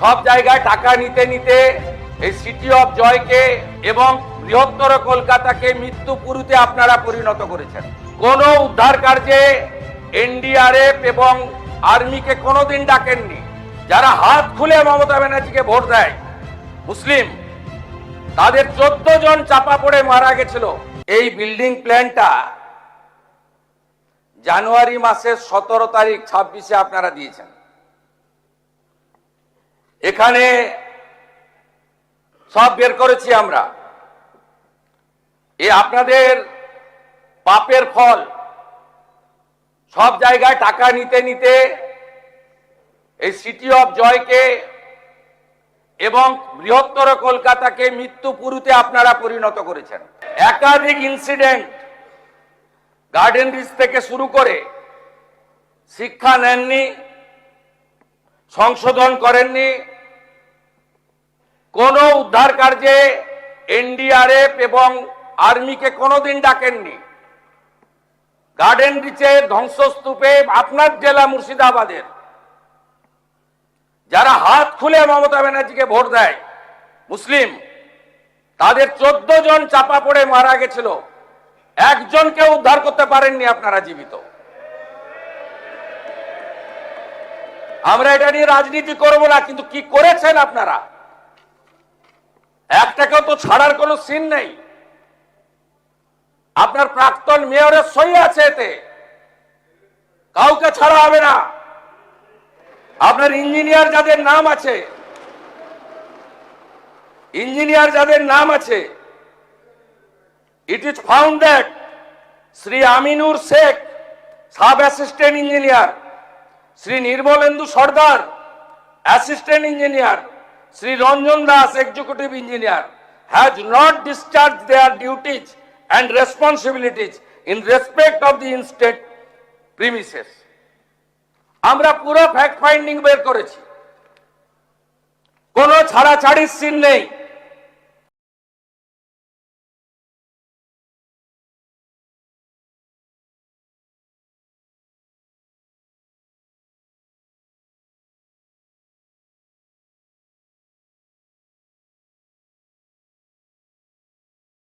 সব জায়গায় টাকা নিতে নিতে এই সিটি অফ জয়কে এবং বৃহত্তর কলকাতাকে মৃত্যুপুরীতে আপনারা পরিণত করেছেন। কোন উদ্ধার কার্যে এনডিআরএফ এবং আর্মিকে কোনোদিন ডাকেননি। যারা হাত খুলে মমতা ব্যানার্জিকে ভোট দেয় মুসলিম, তাদের 14 জন চাপা পড়ে মারা গেছিল। এই বিল্ডিং প্ল্যানটা জানুয়ারি মাসের 17 তারিখ 26-এ আপনারা দিয়েছেন। এখানে সব বের করেছি আমরা। আপনাদের পাপের ফল। সব জায়গায় টাকা নিতে নিতে এই সিটি অফ জয়কে এবং বৃহত্তর কলকাতাকে মৃত্যুপুরীতে আপনারা পরিণত করেছেন। একাধিক ইনসিডেন্ট, গার্ডেন রিচ থেকে শুরু করে শিক্ষা নেননি, সংশোধন করেননি, কোন উদ্ধার কার্যে এনডিআরএফ এবং আর্মিকে কোনোদিন ডাকেননি। গার্ডেন রিচে ধ্বংসস্তূপে আপনার জেলা মুর্শিদাবাদের যারা হাত খুলে মমতা ব্যানার্জিকে ভোট দেয় মুসলিম, তাদের 14 জন চাপা পড়ে মারা গেছিল। একজনকে উদ্ধার করতে পারেননি আপনারা জীবিত। আমরা এটা নিয়ে রাজনীতি করব না, কিন্তু কি করেছেন আপনারা? একটাকেও তো ছাড়ার কোনো সিন নেই। আপনার প্রাক্তন মেয়রের সই আছে এতে, কাউকে ছাড়া হবে না। আপনার ইঞ্জিনিয়ার যাদের নাম আছে, it is found that Sri Aminur Sheikh, Sub Assistant Engineer, Sri Nirmalendu Sardar, Assistant Engineer, Sri Ranjan Das, Executive Engineer, has not discharged their duties and responsibilities in respect of the instead premises. আমরা পুরো fact finding বের করেছি, কোনো ছাড়াছাড়ির scene নেই।